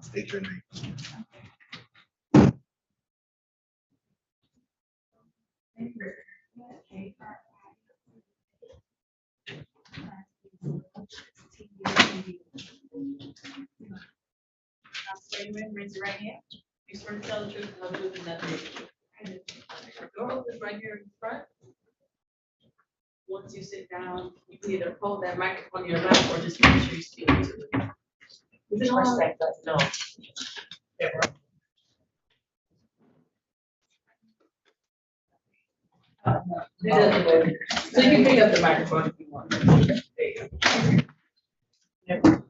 State your name. Raise your right hand. You swear to tell the truth and nothing but the truth. Door is right here in front. Once you sit down, you can either hold that microphone in your lap or just make sure you speak into it. Just respect us, no. It doesn't work. So you can pick up the microphone if you want. There you go.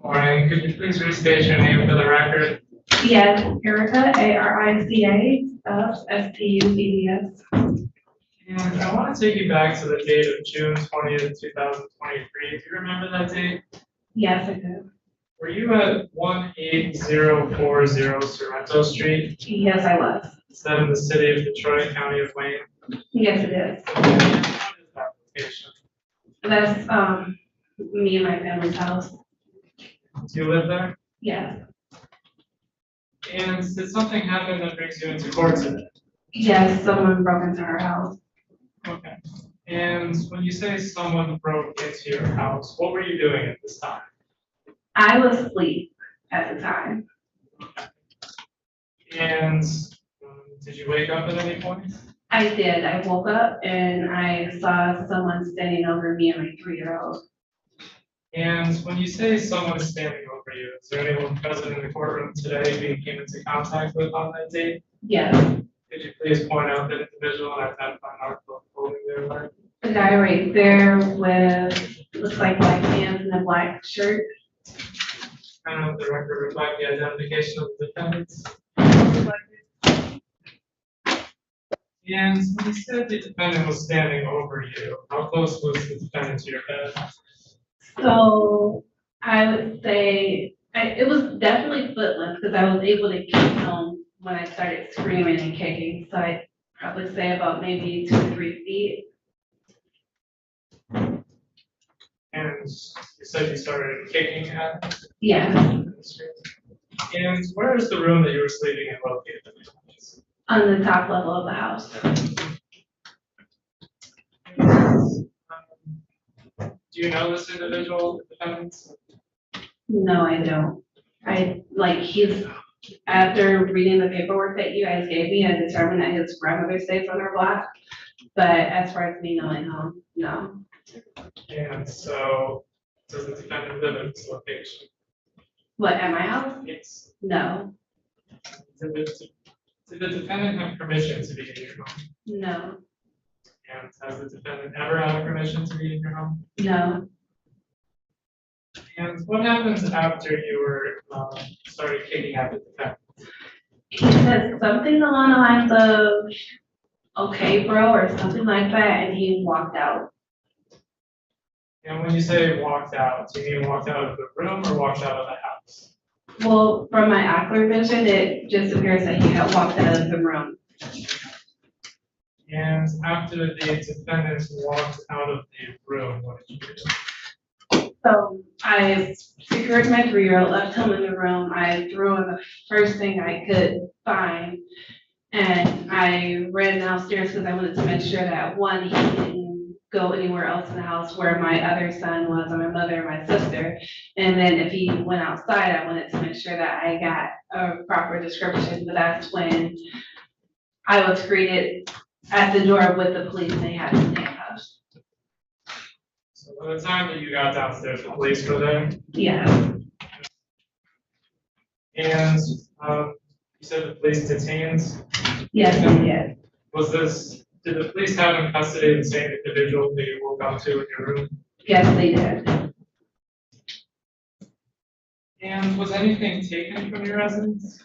Morning, could you please restate your name for the record? Yes, Erica, ARICA, SPUDDS. And I want to take you back to the date of June 20th, 2023. Do you remember that date? Yes, I do. Were you at 18040 Sorrento Street? Yes, I was. Is that in the city of Detroit, county of Wayne? Yes, it is. What is that location? That's me and my family's house. Do you live there? Yes. And did something happen that brings you into court today? Yes, someone broke into our house. Okay. And when you say someone broke into your house, what were you doing at this time? I was asleep at the time. Okay. And did you wake up at any point? I did. I woke up and I saw someone standing over me and my 3-year-old. And when you say someone is standing over you, is there anyone present in the courtroom today who you came into contact with on that date? Yes. Could you please point out the individual and identify an article of clothing they were wearing? The guy right there with, looks like black pants and a black shirt. And the record reflect the identification of the defendants. And when you said the defendant was standing over you, how close was the defendant to your bed? So I would say it was definitely foot length because I was able to keep him when I started screaming and kicking. So I'd probably say about maybe 2 to 3 feet. And you said you started kicking at him? Yeah, And where is the room that you were sleeping in located? on the top level of the house. Do you know this individual defendants? No, I don't. After reading the paperwork that you guys gave me, I determined that his grandmother stays on our block. But as far as me knowing him, no. And so, does the defendant live in this location? What, at my house? Yes. No, Did the defendant have permission to be in your home? no, And has the defendant ever had permission to be in your home? no. And what happens after you were started kicking at the defendant? He said something along the lines of, okay, bro, or something like that, and he walked out. And when you say walked out, do you mean walked out of the room or walked out of the house? Well, from my ocular vision, it just appears that he had walked out of the room. And after the defendant walked out of the room, what did you do? So I secured my 3-year-old, left him in the room. I threw in the first thing I could find. And I ran downstairs because I wanted to make sure that one, he didn't go anywhere else in the house where my other son was, or my mother, or my sister. And then if he went outside, I wanted to make sure that I got a proper description. But that's when I was greeted at the door with the police. They had me handcuffed. So by the time that you got downstairs, the police were there? Yeah. And you said the police detained? Yes, they did. Did the police have in custody the same individual that you woke up to in your room? Yes, they did. And was anything taken from your residence?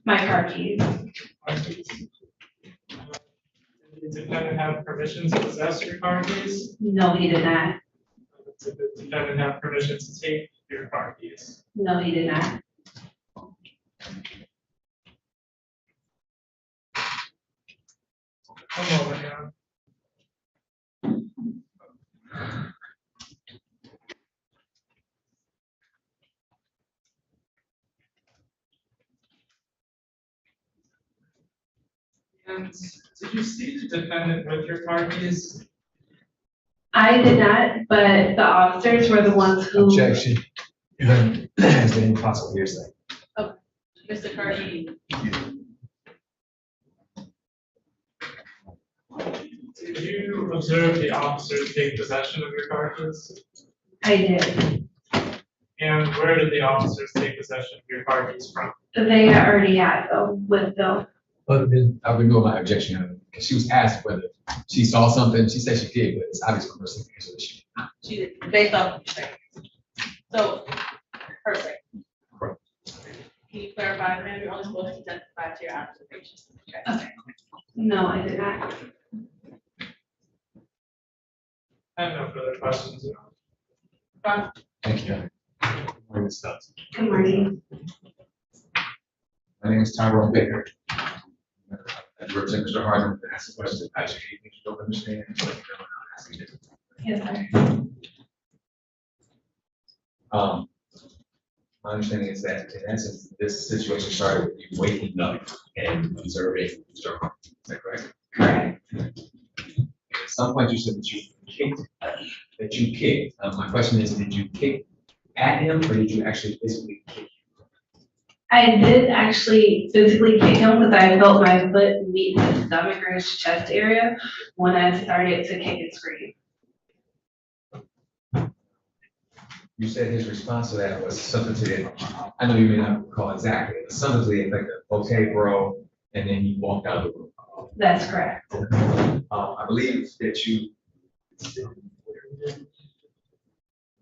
My car keys. Did the the defendant have permission to possess your car keys? No, he did not. Did the defendant have permission to take your car keys? No, he did not. One moment now. And did you see the defendant with your car keys? I did not, but the officers were the ones who. Objection. Has been impossible hearsay. Mr. Carney, Did you observe the officers take possession of your car keys? I did. And where did the officers take possession of your car keys from? They already had them with them. But then I renew my objection, because she was asked whether she saw something, she said she did, but it's obvious from her answer that she did not. she did, based off what you're saying. So, perfect. Correct. Can you clarify, ma'am, you're only supposed to testify to your observations. Okay. No, I did not. I have no further questions. Ron, Thank you. Morning, Ms. Stubbs. Good morning. My name is Tyrone Baker. I represent Mr. Hardin to ask a question. I should you don't understand. So you know I'm asking it. Yes, sir. My understanding is that in essence, this situation started with you waking up and observing Mr. Hardin. Is that correct? Correct. At some point you said that you kicked. My question is, did you kick at him or did you actually physically kick him? I did actually physically kick him because I felt my foot meet his stomach or his chest area when I started to kick and scream. You said his response to that was something to the, I know you may not recall exactly, but something to the effect of, okay, bro, and then he walked out of the room. That's correct. I believe that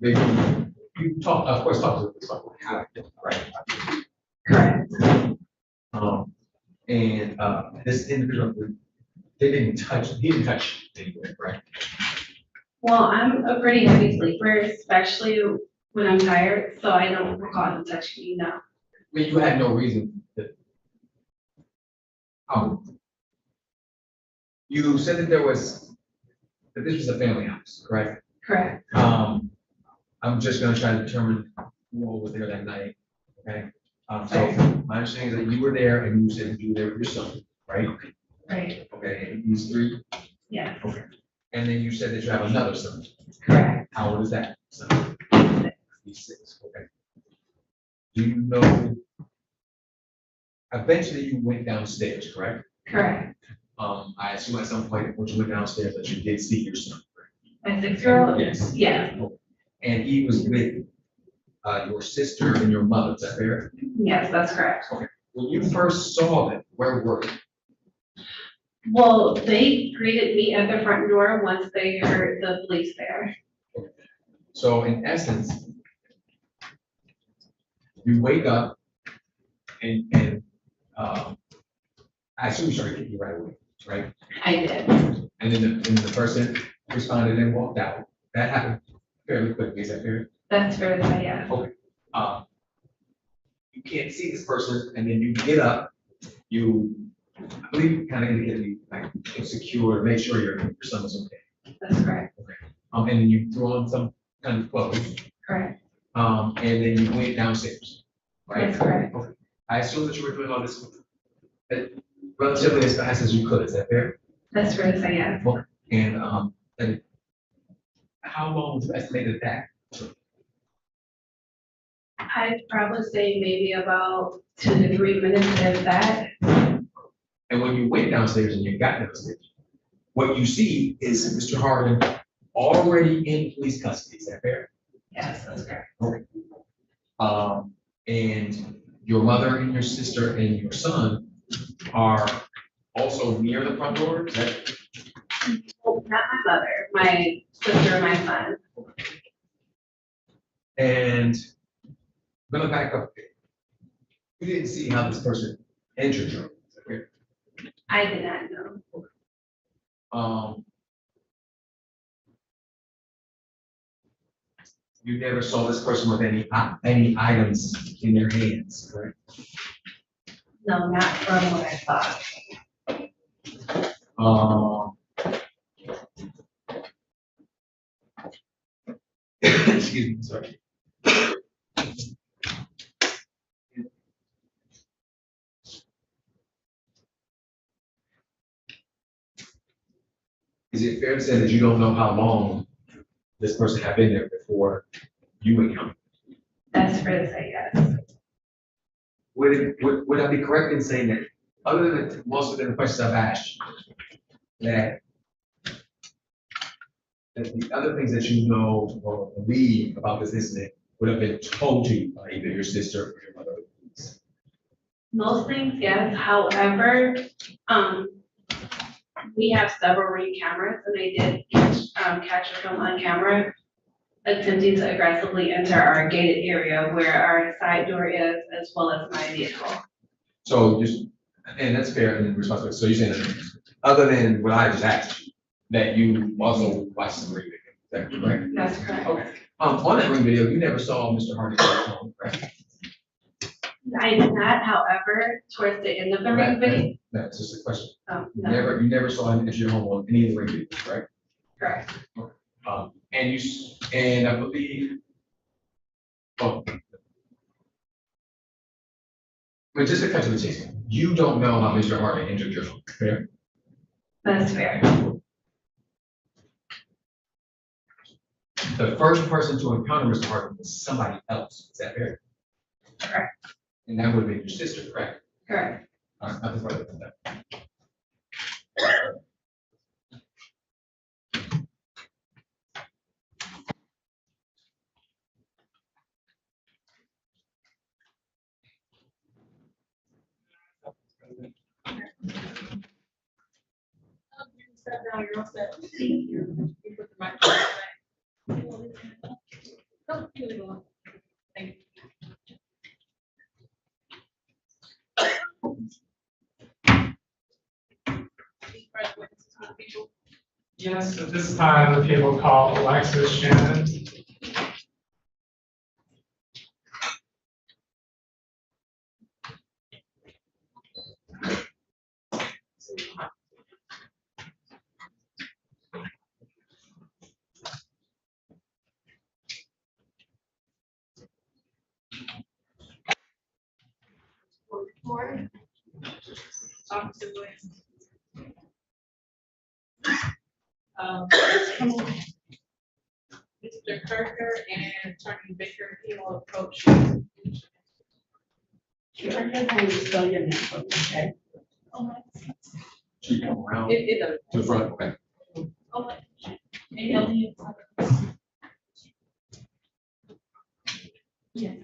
maybe you talk, of course, talk to the police about how it did, right? Correct. This individual, he didn't touch you anyway, right? Well, I'm a pretty heavy sleeper, especially when I'm tired, so I don't recall him touching me, no. I mean, you had no reason to. You said that that this was a family house, correct? Correct. I'm just gonna try to determine who all was there that night, okay? So my understanding is that you were there and you said you were there with your son, right? Right. Okay, and these three, Yes. okay. And then you said that you have another son. Correct. How old is that son? He's 6, okay. Do you know? Eventually you went downstairs, correct? Correct. I assume at some point when you went downstairs that you did see your son, My 6-year-old? Yes. Yes. and he was with your sister and your mother, is that fair? Yes, that's correct. When you first saw them, where were you? Well, they greeted me at the front door once they heard the police there. So in essence, you wake up and I assume you started kicking right away, right? I did. And then the person responded and walked out. That happened fairly quickly, is that fair? That's fair to say, yes. You can't see this person and then you get up, I believe you kind of indicated like insecure, make sure your son was okay. That's correct. And then you threw on some kind of clothes. Correct. And then you went downstairs, right? That's correct. Okay. I assume that you were doing all this relatively as fast as you could, is that fair? That's fair to say, yes. And how long would you estimate that took? I'd probably say maybe about 2 to 3 minutes, if that. And when you went downstairs and you got downstairs, what you see is Mr. Hardin already in police custody, is that fair? Yes, that's correct. Okay. And your mother and your sister and your son are also near the front door, is that? Well, not my mother, my sister and my son. And I'm gonna back up. You didn't see how this person entered your room, is that fair? I did not know. You never saw this person with any items in their hands, correct? No, not from what I thought. Excuse me, sorry. Is it fair to say that you don't know how long this person had been there before you encountered? That's fair to say yes. Would I be correct in saying that, other than most of the questions I've asked, that the other things that you know or believe about this incident would have been told to you by either your sister or your mother? Most things, yes. However, we have several ring cameras and they did catch film on camera attempting to aggressively enter our gated area where our side door is, as well as my vehicle. So just, and that's fair and responsible. So you're saying that other than what I just asked, you, that you also watched some ring video, is that correct? That's correct. Okay. On that ring video, you never saw Mr. Hardy on the phone, correct? I did not, however, towards the end of the ring video. That's just a question. No, You never saw him enter your home on any of the ring videos, right? correct. And I believe, oh. But just to cut to the chase, you don't know how Mr. Hardy entered your home, fair? That's fair. The first person to encounter Mr. Hardy was somebody else, is that fair? Correct. And that would have been your sister, correct? Correct. All right, nothing further than that. You can step down, you're all set. Thank you. You put the microphone away. Oh, here we go. Thank you. These press witnesses for the people. Yes, at this time, the people call Alexis Shannon. Report. Officer Williams. Mr. Kirker and Attorney Baker, he will approach. Sure, how you spell your name for me, okay? So you come around It does. to the front, okay? Oh, and Aliyah. Yes.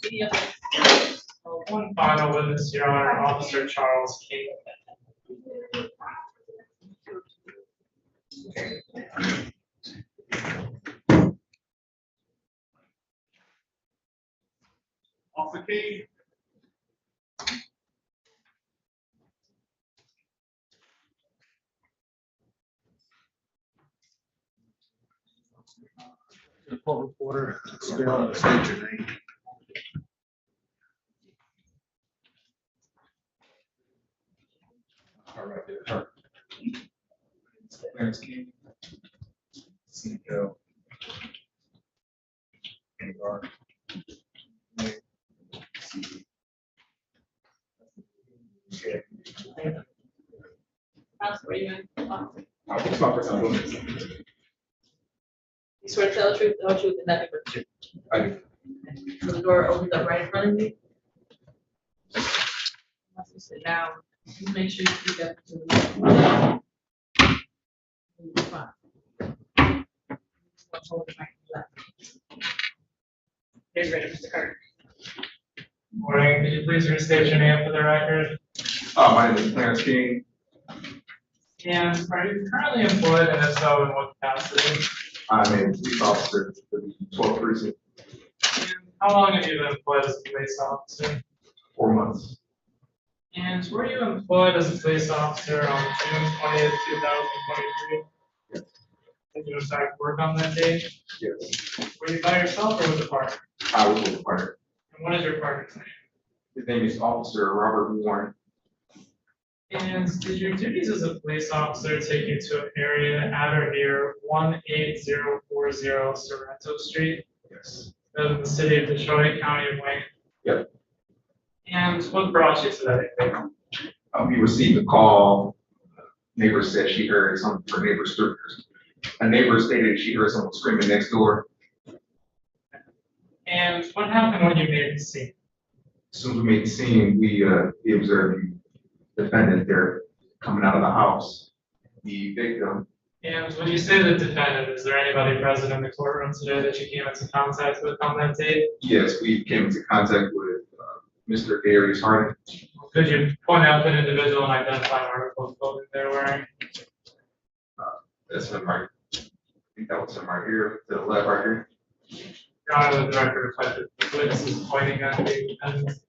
Any other? One final witness, Your Honor, Officer Charles King. Officer King. The court reporter, state your name. All right, there. Clarence King. CEO. And guard. Counsel, were you in? It's my first time doing this. You swear to tell the truth, the whole truth, and nothing but the truth. I do. So the door opens up right in front of you. Once you sit down, just make sure you speak up to the mic. Fine. Hold the mic left. Here's ready, Mr. Carter. Morning, could you please restate your name for the record? My name is Clarence King. And are you currently employed, and if so, in what capacity? I'm a police officer for the 12th precinct, And how long have you been employed as a police officer? 4 months. And were you employed as a police officer on June 20th, 2023? Yes. Did you in fact work on that day? Yes, Were you by yourself or with a partner? I was with a partner. And what is your partner's name? His name is Officer Robert Warren. And did your duties as a police officer take you to an area at or near 18040 Sorrento Street, Yes. in the city of Detroit, county of Wayne? Yep. And what brought you to that area? We received a call. Neighbor said she heard some, her neighbor's screamers. A neighbor stated she heard someone screaming next door. And what happened when you made the scene? As soon as we made the scene, we observed the defendant there coming out of the house. The victim, And when you say the defendant, is there anybody present in the courtroom today that you came into contact with on that date? yes, we came into contact with Mr. Darius Harding. Could you point out that individual and identify an article of clothing they're wearing? That's him right. I think that was him right here, to the left right here. Your Honor, the record reflected the witnesses pointing at the defendant.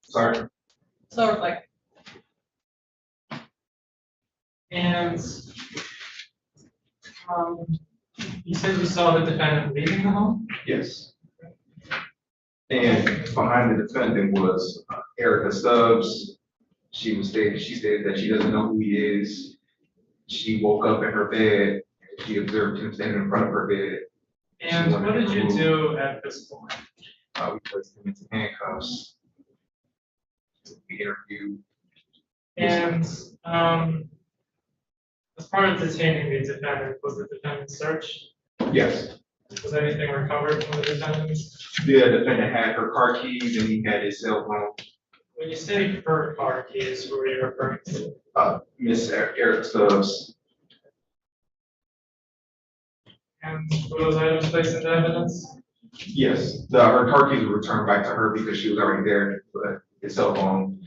Sorry. So reflect. And you said you saw the defendant leaving the home? Yes. And behind the defendant was Erica Stubbs. She stated that she doesn't know who he is. She woke up in her bed. She observed him standing in front of her bed. And what did you do at this point? We placed him into handcuffs. We interviewed. And as part of detaining the defendant, was the defendant searched? Yes. Was anything recovered from the defendants? The defendant had her car keys and he had his cell phone. When you say her car keys, who are you referring to? Miss Erica Stubbs. And were those items placed into evidence? Yes, her car keys were returned back to her because she was already there, but his cell phone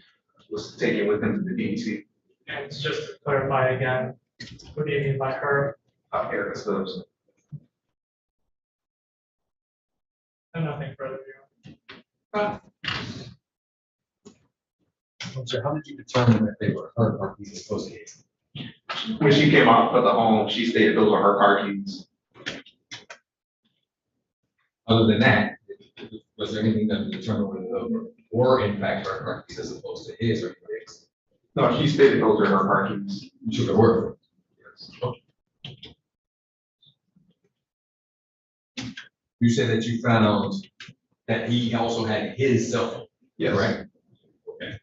was taken with him to the DEC. And just to clarify again, what do you mean by her? Erica Stubbs. And nothing further. So how did you determine that they were her car keys associated? When she came out of the home, she stated those were her car keys. Other than that, was there anything that determined whether those were in fact her car keys as opposed to his or his? No, she stated those are her car keys. You took her word for it. You said that you found that he also had his cell phone, Yes. correct? Okay.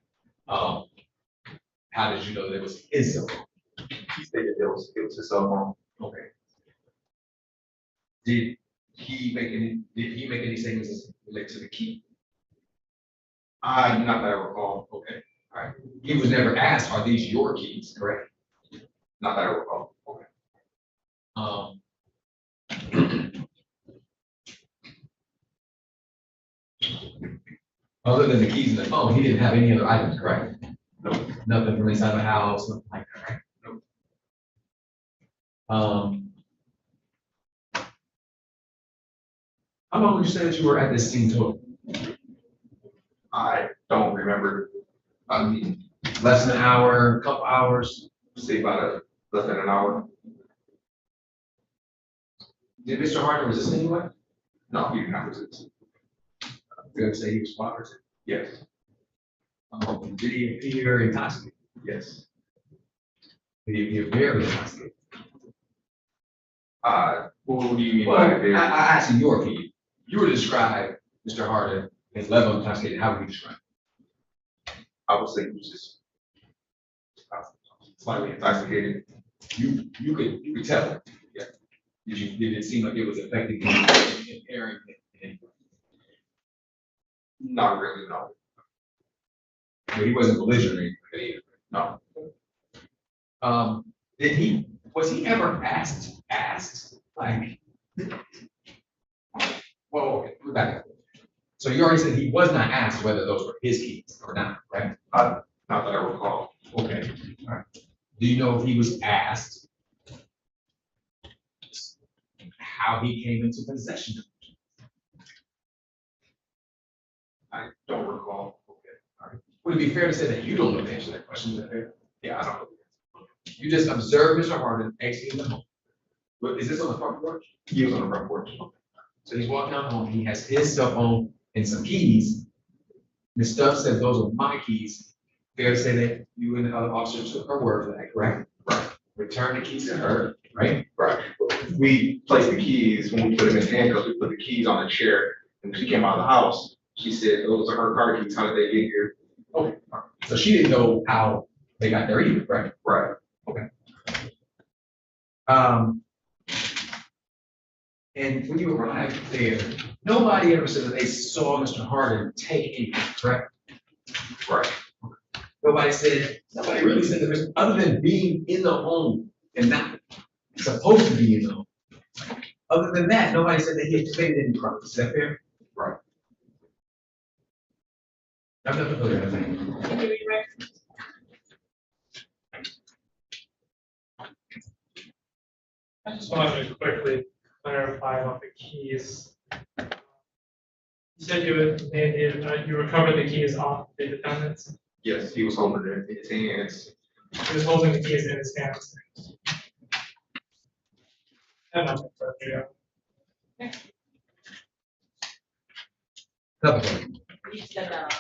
How did you know that it was his cell phone? He stated it was his cell phone. Okay. Did he make any statements related to the key? Not that I recall. Okay, all right. He was never asked, are these your keys, correct? Not that I recall. Okay. Other than the keys and the phone, he didn't have any other items, correct? No. Nothing from inside the house, nothing like that, right? No. How long would you say that you were at this scene total? I don't remember. I mean, Less than an hour, couple hours? say about less than an hour. Did Mr. Harden resist anyway? No, he did not resist. Did say he was cooperative? Yes, Did he appear intoxicated? yes. Did he appear very intoxicated? What do you mean Well, by I there? asked you your opinion. You were to describe Mr. Harden as level of intoxicated. How would you describe it? I would say he was just slightly intoxicated. You could tell. Yeah. Did it seem like it was affecting him, impairing him in any way? Not really, no. But he wasn't belligerent either. No. Was he ever asked, like, well, we're back. So you already said he was not asked whether those were his keys or not, right? Not that I recall. Okay, all right. Do you know if he was asked how he came into possession of it? I don't recall. Okay. All right. Would it be fair to say that you don't know the answer to that question? Is that fair? Yeah, I don't know. You just observed Mr. Harden exiting the home. But is this on the front porch? He was on the front porch. So he's walking down home, he has his cell phone and some keys. Ms. Stubbs said those are my keys. Fair to say that you and the other officers took her word for that, correct? Right. Return the keys to her, right? Right. We placed the keys, when we put them in handcuffs, we put the keys on a chair. And when she came out of the house, she said, those are her car keys, how did they get here? Okay. So she didn't know how they got there either, right? Right. And when you arrived there, nobody ever said that they saw Mr. Harden take anything, correct? Right. Nobody really said that there's, other than being in the home and not supposed to be in the home. Other than that, nobody said that he had committed any crime. Is that fair? Right. I'm not familiar with that. Can you redirect? I just wanted to quickly clarify about the keys. You said you recovered the keys off the defendants. Yes, he was holding it in his hands. He was holding the keys in his hands. And I'm Couple things. You step out.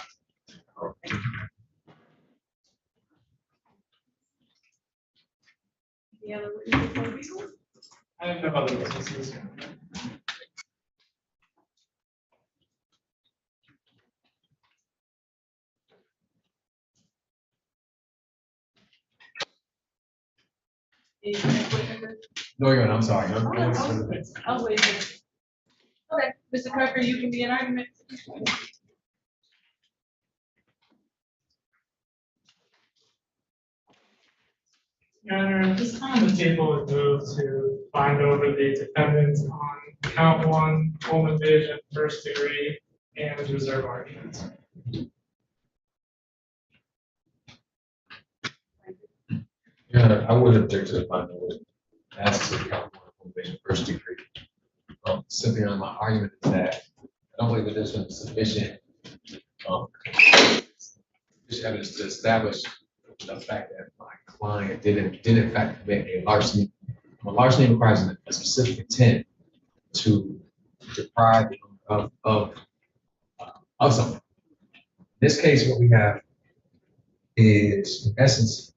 The other witnesses will be sworn. I have no other witnesses. Any other witnesses? No, you're not, I'm sorry. No, no, I'll wait. Okay, Mr. Carter, you can be an argument. Your Honor, at this time, the table is moved to find over the defendants on count one, home invasion, first degree, and reserve arguments. Yeah, I would object to the final as to the California first degree. Simply on my argument is that I don't believe that there's been sufficient evidence to establish the fact that my client did in fact commit a larceny. A larceny requires a specific intent to deprive of something. In this case, what we have is, in essence,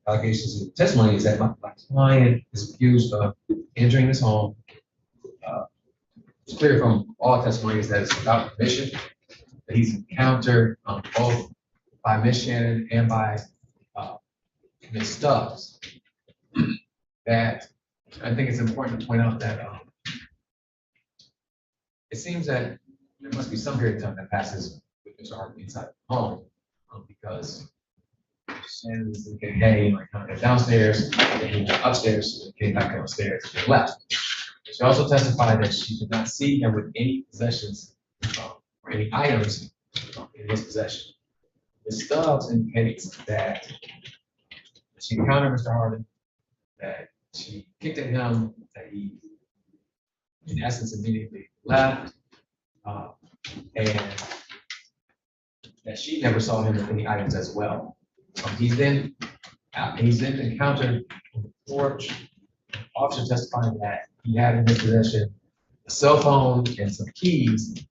allegations of testimony is that my client is accused of entering this home. It's clear from all testimonies that it's without permission, that he's encountered both by Ms. Shannon and by Ms. Stubbs. That I think it's important to point out that it seems that there must be some period of time that passes with Mr. Harden inside the home because Shannon is thinking, hey, like kind of downstairs, and he went upstairs, and came back downstairs and left. She also testified that she did not see him with any possessions or any items in his possession. Ms. Stubbs indicates that she encountered Mr. Harden, that she kicked at him, that he, in essence, immediately left, and that she never saw him with any items as well. He's then encountered on the porch. Officer testifying that he had in his possession a cell phone and some keys.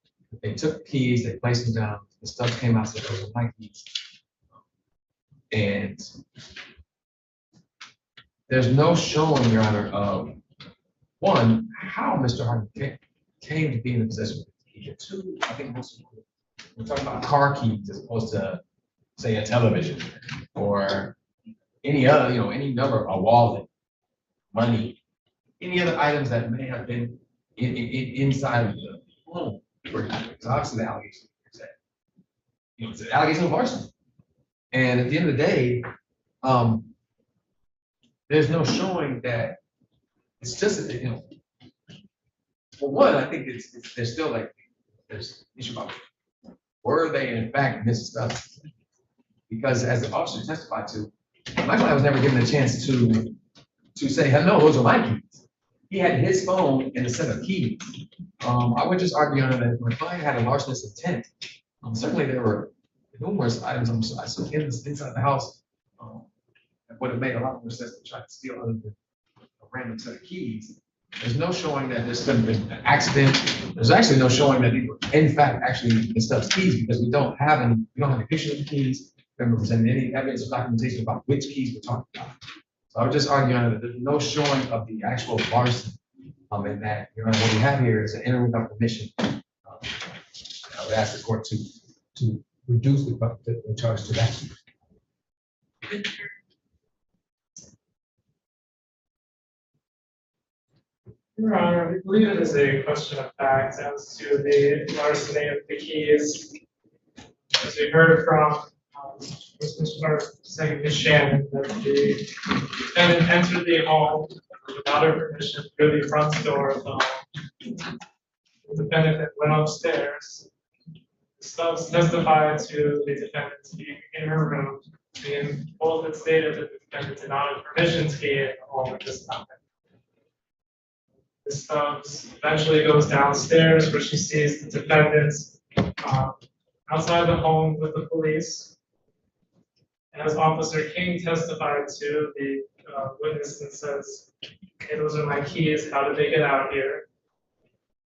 They took the keys, they placed them down. The stuff came out, said those were my keys. And there's no showing, Your Honor, of one, how Mr. Harden came to be in the possession of the key. Two, I think we're talking about car keys as opposed to, say, a television or any other, any number, a wallet, money, any other items that may have been inside of the home. Because obviously the allegation is that, it's an allegation of larceny. And at the end of the day, there's no showing that it's just, for one, I think there's still there's an issue about were they in fact missed stuff? Because as the officer testified to, my client was never given a chance to say, no, those are my keys. He had his phone and a set of keys. I would just argue, Your Honor, that my client had a larcenous intent. Certainly there were numerous items inside the house that would have made a lot more sense to try to steal other than a random set of keys. There's no showing that this could have been an accident. There's actually no showing that these were in fact actually Ms. Stubbs' keys because we don't have any pictures of the keys. We haven't presented any evidence or documentation about which keys we're talking about. So I would just argue, Your Honor, that there's no showing of the actual larceny in that, Your Honor, what we have here is an entering without permission. I would ask the court to reduce the charge to that. Your Honor, we believe it is a question of fact as to the larceny of the keys. As we heard from saying Ms. Shannon, that the defendant entered the home without her permission through the front door of the home. The defendant then went upstairs. Stubbs testified to the defendant being in her room, being both had stated that the defendant did not have permission to be in the home at this time. Ms. Stubbs eventually goes downstairs where she sees the defendant outside the home with the police. As Officer King testified to, the witness and says, "Hey, those are my keys. How did they get out here?"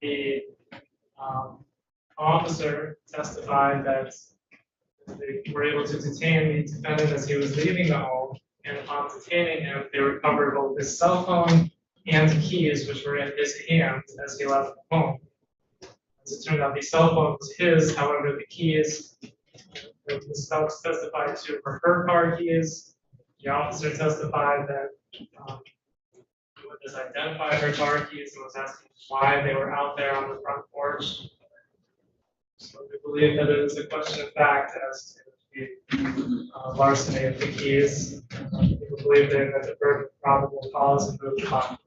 The officer testified that they were able to detain the defendant as he was leaving the home, and upon detaining him, they recovered both his cell phone and the keys, which were in his hand as he left the home. As it turned out, the cell phone was his, however, the keys that Ms. Stubbs testified to were her car keys. The officer testified that the witness identified her car keys and was asking why they were out there on the front porch. So we believe that it is a question of fact as to the larceny of the keys. We believe that the burden of probable cause and move on.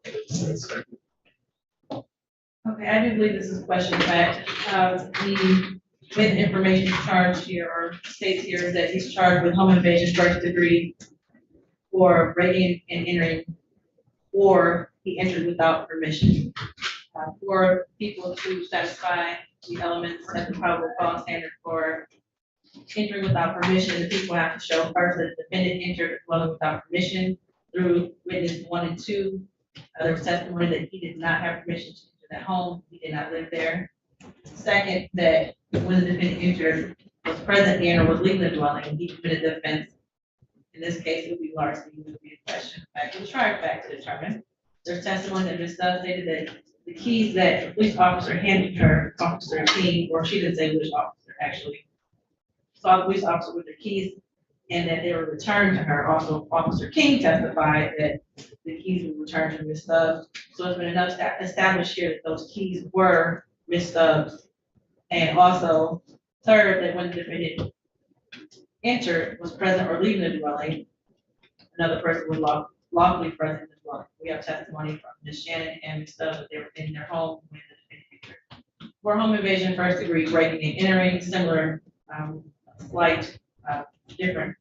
Okay, I do believe this is a question of fact. The written information charge here or states here that he's charged with home invasion first degree for breaking and entering, or he entered without permission. For people to satisfy the elements of the probable cause standard for entering without permission, the people have to show first that the defendant entered a dwelling without permission through witness 1 and 2. There was testimony that he did not have permission to enter that home. He did not live there. Second, that when the defendant entered, was present in or was leaving the dwelling, he committed the offense. In this case, it would be larceny, it would be a question of fact. We'll try fact to determine. There's testimony that Ms. Stubbs stated that the keys that the police officer handed her, Officer King, or she didn't say which officer actually, saw the police officer with the keys and that they were returned to her. Also, Officer King testified that the keys were returned to Ms. Stubbs. So it's been enough established here that those keys were Ms. Stubbs. And also, third, that when the defendant entered, was present or leaving the dwelling, another person was lawfully present in the dwelling. We have testimony from Ms. Shannon and Ms. Stubbs that they were in their home when the defendant entered. For home invasion, first degree breaking and entering, similar slight, different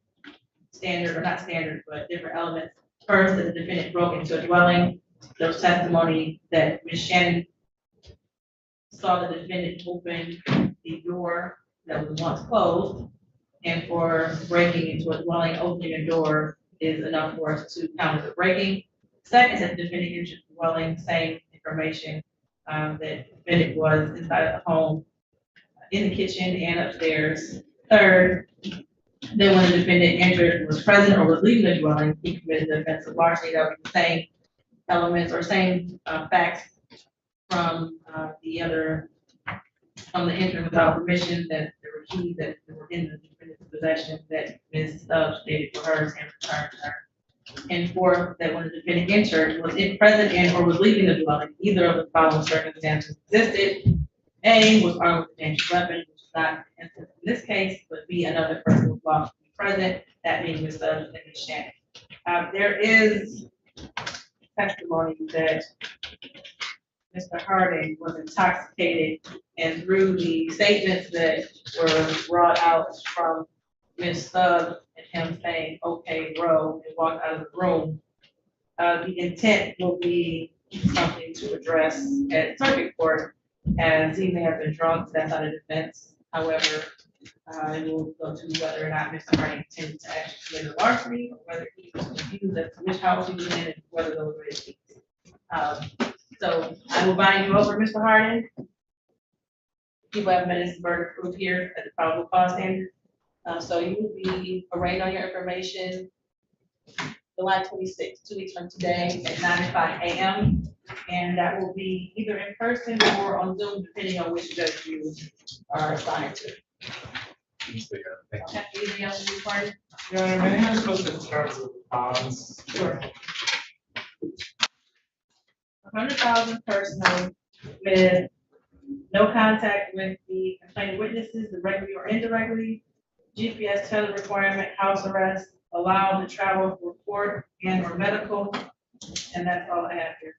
standard, or not standard, but different elements. First, the defendant broke into a dwelling. There was testimony that Ms. Shannon saw the defendant open the door that was once closed. And for breaking into a dwelling, opening a door is enough for us to count as a breaking. Second, that the defendant entered the dwelling, same information, that the defendant was inside of the home, in the kitchen and upstairs. Third, then when the defendant entered, was present, or was leaving the dwelling, he committed the offense of larceny. That was the same elements or same facts from from the entry without permission, that there were keys that were in the defendant's possession that Ms. Stubbs stated were hers and returned to her. And fourth, that when the defendant entered, was in present and or was leaving the dwelling, either of the following circumstances existed. A, was armed with a dangerous weapon, which is not the instance in this case, but B, another person was lawfully present, that being Ms. Stubbs and Ms. Shannon. There is testimony that Mr. Harding was intoxicated, and through the statements that were brought out from Ms. Stubbs and him saying, "Okay, bro," and walked out of the room, the intent will be something to address at circuit court, as he may have been drunk. That's not a defense. However, it will go to whether or not Mr. Harding intended to actually commit a larceny, or whether he was confused as to which house he was in and whether those were his keys. So I will bind you over, Mr. Harding. People have minutes burden of proof here at the probable cause standard. So you will be arraigned on your information July 26th, 2 weeks from today at 9:05 a.m. And that will be either in person or on Zoom, depending on which judge you are assigned to. Okay, anything else you require? Yeah, may I have a question in terms of bonds? Sure. 100,000 personal with no contact with the complaining witnesses, directly or indirectly, GPS tether requirement, house arrest, allowed to travel for court and or medical, and that's all I have here.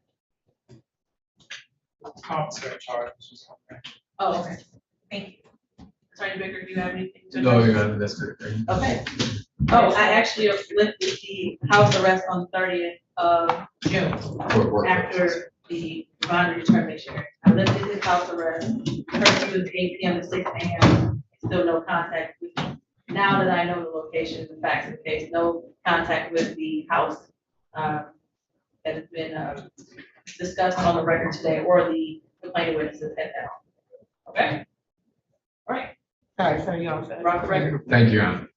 Officer charge. Oh, okay, thank you. Attorney Baker, do you have anything to? No, you're not, that's good. Okay. Oh, I actually lifted the house arrest on the 30th of June, after the bond determination. I lifted his house arrest, curfew was 8 p.m. to 6 a.m., still no contact with me. Now that I know the location, the facts of the case, no contact with the house that has been discussed on the record today, or the complaining witnesses at that. Okay? All right. All right, so you all set. Rock the record. Thank you, Your Honor.